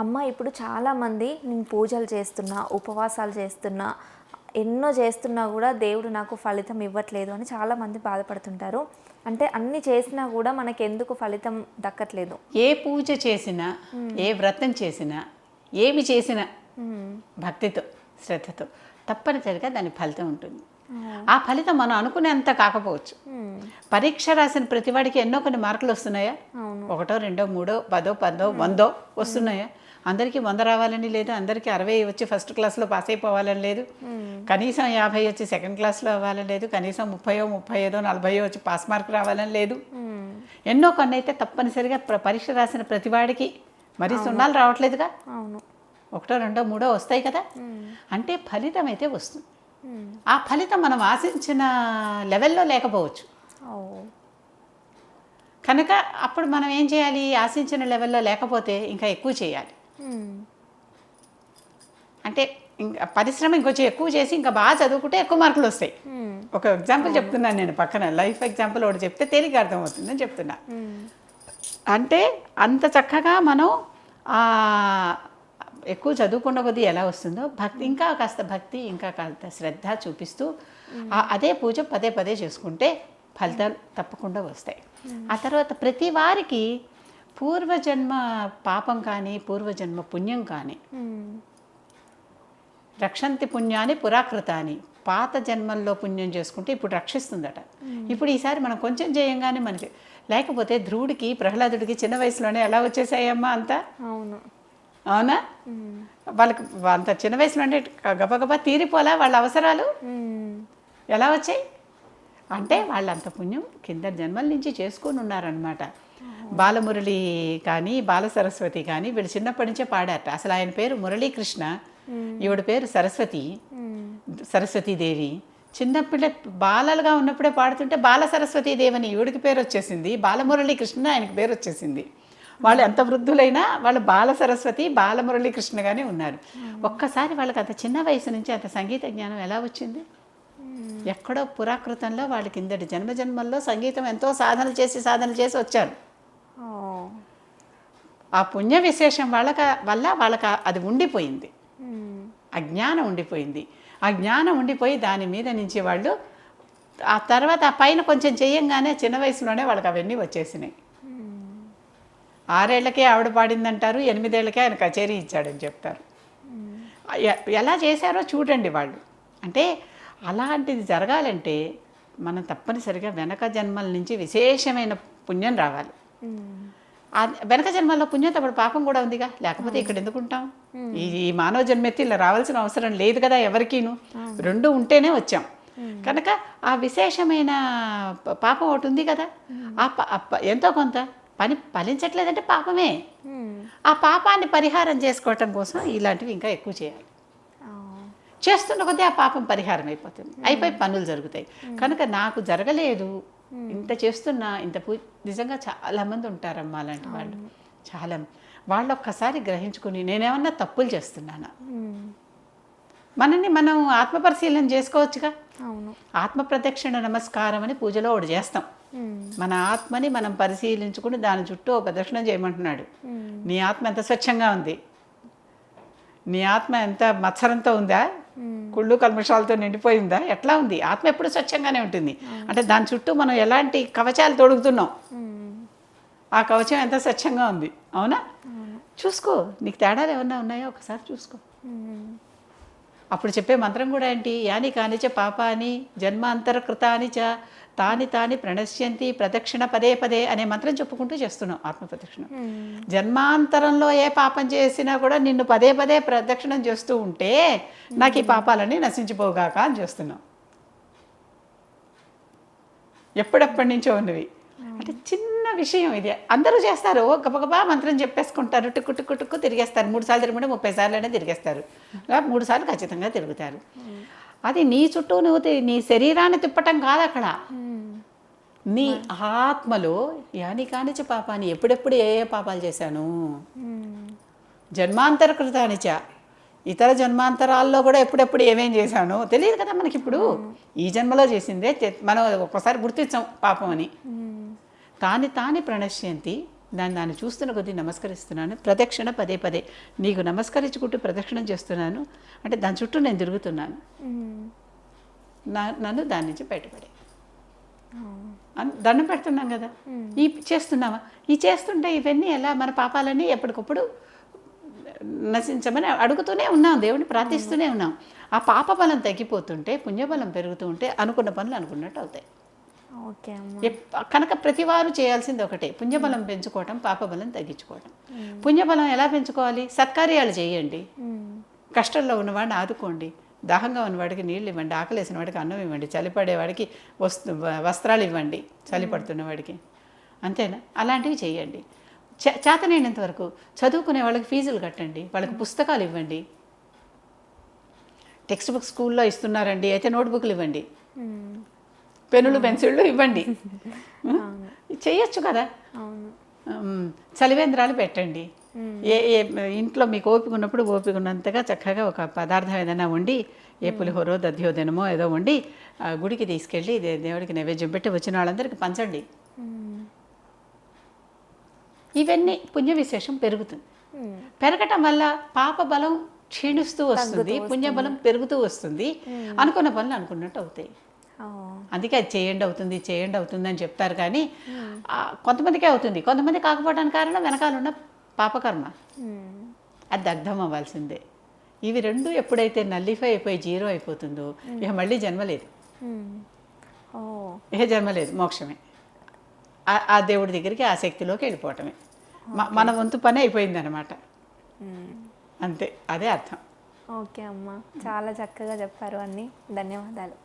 అమ్మ ఇప్పుడు చాలామంది నేను పూజలు చేస్తున్నా, ఉపవాసాలు చేస్తున్నా, ఎన్నో చేస్తున్నా కూడా దేవుడు నాకు ఫలితం ఇవ్వట్లేదు అని చాలామంది బాధపడుతుంటారు. అంటే అన్ని చేసినా కూడా మనకి ఎందుకు ఫలితం దక్కట్లేదు? ఏ పూజ చేసినా, ఏ వ్రతం చేసినా, ఏమి చేసినా భక్తితో, శ్రద్ధతో తప్పనిసరిగా దాని ఫలితం ఉంటుంది. ఆ ఫలితం మనం అనుకునేంత కాకపోవచ్చు. పరీక్ష రాసిన ప్రతివాడికి ఎన్నో కొన్ని మార్కులు వస్తున్నాయా? ఒకటో, రెండో, మూడో, 10, 12, 100 వస్తున్నాయా? అందరికీ 100 రావాలని లేదు, అందరికీ 60 వచ్చి ఫస్ట్ క్లాస్లో పాస్ అయిపోవాలని లేదు, కనీసం 50 వచ్చి సెకండ్ క్లాస్లో అవ్వాలని లేదు, కనీసం 30, 35, 40 వచ్చి పాస్ మార్క్ రావాలని లేదు. ఎన్నో కొన్ని అయితే తప్పనిసరిగా పరీక్ష రాసిన ప్రతివాడికి మరి సున్నాలు రావట్లేదుగా. ఒకటో, రెండో, మూడో వస్తాయి కదా. అంటే ఫలితం అయితే వస్తుంది. ఆ ఫలితం మనం ఆశించిన లెవెల్లో లేకపోవచ్చు కనుక అప్పుడు మనం ఏం చేయాలి? ఆశించిన లెవెల్లో లేకపోతే ఇంకా ఎక్కువ చేయాలి. అంటే ఇంకా పరిశ్రమ ఇంకొంచెం ఎక్కువ చేసి ఇంకా బాగా చదువుకుంటే ఎక్కువ మార్కులు వస్తాయి. ఒక ఎగ్జాంపుల్ చెప్తున్నాను నేను, పక్కన లైఫ్ ఎగ్జాంపుల్ ఒకటి చెప్తే తేలిక అర్థమవుతుందని చెప్తున్నా. అంటే అంత చక్కగా మనం ఎక్కువ చదువుకున్న కొద్దీ ఎలా వస్తుందో భక్తి, ఇంకా కాస్త భక్తి, ఇంకా కాస్త శ్రద్ధ చూపిస్తూ అదే పూజ పదే పదే చేసుకుంటే ఫలితాలు తప్పకుండా వస్తాయి. ఆ తర్వాత ప్రతి వారికి పూర్వజన్మ పాపం కానీ పూర్వజన్మ పుణ్యం కానీ, రక్షంతి పుణ్యాన్ని పురాకృతాన్ని, పాత జన్మల్లో పుణ్యం చేసుకుంటే ఇప్పుడు రక్షిస్తుందట. ఇప్పుడు ఈసారి మనం కొంచెం చేయంగానే మనకి, లేకపోతే ధ్రువుడికి ప్రహ్లాదుడికి చిన్న వయసులోనే ఎలా వచ్చేసాయమ్మా అంతా? అవునా? వాళ్ళకి అంత చిన్న వయసులో అంటే గబగబా తీరిపోలా వాళ్ళ అవసరాలు. ఎలా వచ్చాయి అంటే వాళ్ళు అంత పుణ్యం కింద జన్మల నుంచి చేసుకొని ఉన్నారనమాట. బాలమురళి కానీ బాల సరస్వతి కానీ వీళ్ళు చిన్నప్పటి నుంచే పాడారట. అసలు ఆయన పేరు మురళీకృష్ణ, ఈవిడ పేరు సరస్వతీదేవి. చిన్నపిల్ల బాలలుగా ఉన్నప్పుడే పాడుతుంటే బాల సరస్వతీదేవి అని ఈవిడికి పేరు వచ్చేసింది, బాలమురళీకృష్ణ ఆయనకి పేరు వచ్చేసింది. వాళ్ళు ఎంత వృద్ధులైనా వాళ్ళు బాల సరస్వతి బాలమురళీకృష్ణగానే ఉన్నారు. ఒక్కసారి వాళ్ళకి అంత చిన్న వయసు నుంచి అంత సంగీత జ్ఞానం ఎలా వచ్చింది? ఎక్కడో పురాకృతంలో వాళ్ళకి కిందటి జన్మజన్మల్లో సంగీతం ఎంతో సాధన చేసి వచ్చారు. ఆ పుణ్య విశేషం వల్ల వాళ్ళకి అది ఉండిపోయింది, ఆ జ్ఞానం ఉండిపోయింది. ఆ జ్ఞానం ఉండిపోయి దాని మీద నుంచి వాళ్ళు ఆ తర్వాత ఆ పైన కొంచెం చేయంగానే చిన్న వయసులోనే వాళ్ళకి అవన్నీ వచ్చేసినాయి. 6 ఏళ్లకే ఆవిడ పాడిందంటారు, 8 ఏళ్లకే ఆయన కచేరీ ఇచ్చాడని చెప్తారు. ఎలా చేశారో చూడండి వాళ్ళు. అంటే అలాంటిది జరగాలంటే మనం తప్పనిసరిగా వెనక జన్మల నుంచి విశేషమైన పుణ్యం రావాలి. వెనక జన్మల్లో పుణ్యంతో అప్పుడు పాపం కూడా ఉందిగా, లేకపోతే ఇక్కడ ఎందుకుంటాం? ఈ మానవ జన్మెత్తి ఇలా రావాల్సిన అవసరం లేదు కదా ఎవరికీను. 2 ఉంటేనే వచ్చాం కనుక ఆ విశేషమైన పాపం ఒకటి ఉంది కదా. ఎంతో కొంత పని ఫలించట్లేదంటే పాపమే. ఆ పాపాన్ని పరిహారం చేసుకోవటం కోసం ఇలాంటివి ఇంకా ఎక్కువ చేయాలి. చేస్తున్న కొద్దీ ఆ పాపం పరిహారం అయిపోతుంది, అయిపోయి పనులు జరుగుతాయి. కనుక నాకు జరగలేదు, ఇంత చేస్తున్నా, నిజంగా చాలామంది ఉంటారమ్మా అలాంటి వాళ్ళు. చాలా వాళ్ళు ఒక్కసారి గ్రహించుకుని నేనేమన్నా తప్పులు చేస్తున్నానా, మనల్ని మనం ఆత్మపరిశీలన చేసుకోవచ్చుగా. ఆత్మ ప్రదక్షిణ నమస్కారం అని పూజలో ఒకటి చేస్తాం. మన ఆత్మని మనం పరిశీలించుకుని దాని చుట్టూ ఒక ప్రదక్షిణ చేయమంటున్నాడు. నీ ఆత్మ ఎంత స్వచ్ఛంగా ఉంది, నీ ఆత్మ ఎంత మత్సరంతో ఉందా, కుళ్ళు కల్మషాలతో నిండిపోయిందా, ఎట్లా ఉంది? ఆత్మ ఎప్పుడు స్వచ్ఛంగానే ఉంటుంది. అంటే దాని చుట్టూ మనం ఎలాంటి కవచాలు తొడుగుతున్నాం, ఆ కవచం ఎంత స్వచ్ఛంగా ఉంది. అవునా? చూసుకో, నీకు తేడాలు ఏమన్నా ఉన్నాయో ఒకసారి చూసుకో. అప్పుడు చెప్పే మంత్రం కూడా ఏంటి? యాని కానిచ పాపాని జన్మాంతర కృతాని చ తాని ప్రణశ్యంతి ప్రదక్షిణ పదే పదే అనే మంత్రం చెప్పుకుంటూ చేస్తున్నాం ఆత్మ ప్రదక్షిణ. జన్మాంతరంలో ఏ పాపం చేసినా కూడా నిన్ను పదే పదే ప్రదక్షిణం చేస్తూ ఉంటే నాకు ఈ పాపాలన్నీ నశించిపోగాక అని చేస్తున్నాం. ఎప్పుడెప్పటి నుంచో ఉన్నవి. అంటే చిన్న విషయం ఇది, అందరూ చేస్తారు. గబగబా మంత్రం చెప్పేసుకుంటారు, టుక్కు టుక్కు టుక్కు తిరిగేస్తారు. 3 సార్లు తిరగమంటే 30 సార్లు తిరిగేస్తారు. 3 సార్లు ఖచ్చితంగా తిరుగుతారు. అది నీ చుట్టూ నువ్వు నీ శరీరాన్ని తిప్పటం కాదు, అక్కడ నీ ఆత్మలో యాని కానిచ పాపాన్ని, ఎప్పుడెప్పుడు ఏ పాపాలు చేశాను, జన్మాంతర కృతానిచ, ఇతర జన్మాంతరాల్లో కూడా ఎప్పుడెప్పుడు ఏమేం చేశాను తెలియదు కదా మనకి. ఇప్పుడు ఈ జన్మలో చేసిందే మనం ఒక్కసారి గుర్తించాం పాపం అని. తాని ప్రణశ్యంతి దాన్ని చూస్తున్న కొద్దీ నమస్కరిస్తున్నాను, ప్రదక్షిణ పదే పదే నీకు నమస్కరించుకుంటూ ప్రదక్షిణం చేస్తున్నాను అంటే దాని చుట్టూ నేను తిరుగుతున్నాను, నన్ను దాని నుంచి బయటపడే దండం పెడుతున్నాం కదా. ఈ చేస్తున్నామా, ఈ చేస్తుంటే ఇవన్నీ ఎలా మన పాపాలన్నీ ఎప్పటికప్పుడు నశించమని అడుగుతూనే ఉన్నాం, దేవుడిని ప్రార్థిస్తూనే ఉన్నాం. ఆ పాప బలం తగ్గిపోతుంటే పుణ్యబలం పెరుగుతూ ఉంటే అనుకున్న పనులు అనుకున్నట్టు అవుతాయి. ఓకే కనుక ప్రతివారు చేయాల్సింది ఒకటే, పుణ్యబలం పెంచుకోవటం, పాపబలం తగ్గించుకోవటం. పుణ్యబలం ఎలా పెంచుకోవాలి? సత్కార్యాలు చేయండి, కష్టంలో ఉన్నవాడిని ఆదుకోండి, దాహంగా ఉన్నవాడికి నీళ్ళు ఇవ్వండి, ఆకలేసిన వాడికి అన్నం ఇవ్వండి, చలిపడేవాడికి వస్త్రాలు ఇవ్వండి, చలి పడుతున్న వాడికి, అంతేనా? అలాంటివి చేయండి. చేతనైనంత వరకు చదువుకునే వాళ్ళకి ఫీజులు కట్టండి, వాళ్ళకి పుస్తకాలు ఇవ్వండి. టెక్స్ట్ బుక్ స్కూల్లో ఇస్తున్నారండి, అయితే నోట్బుక్లు ఇవ్వండి, పెన్నులు పెన్సిళ్ళు ఇవ్వండి, చేయొచ్చు కదా. చలివేంద్రాలు పెట్టండి. ఏ ఇంట్లో మీకు ఓపిక ఉన్నప్పుడు ఓపిక ఉన్నంతగా చక్కగా ఒక పదార్థం ఏదైనా వండి, ఏ పులిహోరో దధ్యోదనమో ఏదో వండి గుడికి తీసుకెళ్ళి దేవుడికి నైవేద్యం పెట్టి వచ్చిన వాళ్ళందరికీ పంచండి. ఇవన్నీ పుణ్య విశేషం పెరుగుతుంది. పెరగటం వల్ల పాప బలం క్షీణిస్తూ వస్తుంది, పుణ్యబలం పెరుగుతూ వస్తుంది, అనుకున్న పనులు అనుకున్నట్టు అవుతాయి. అందుకే అది చేయండి అవుతుంది అని చెప్తారు, కానీ కొంతమందికే అవుతుంది, కొంతమంది కాకపోవడానికి కారణం వెనకాల ఉన్న పాపకర్మ, అది దగ్ధం అవ్వాల్సిందే. ఇవి రెండు ఎప్పుడైతే నల్లిఫై అయిపోయి జీరో అయిపోతుందో ఇక మళ్ళీ జన్మ లేదు, ఇక జన్మ లేదు, మోక్షమే. ఆ దేవుడి దగ్గరికి ఆ శక్తిలోకి వెళ్ళిపోవటమే మన వంతు పని అయిపోయిందనమాట, అంతే, అదే అర్థం. ఓకే అమ్మ, చాలా చక్కగా చెప్పారు అన్నీ. ధన్యవాదాలు.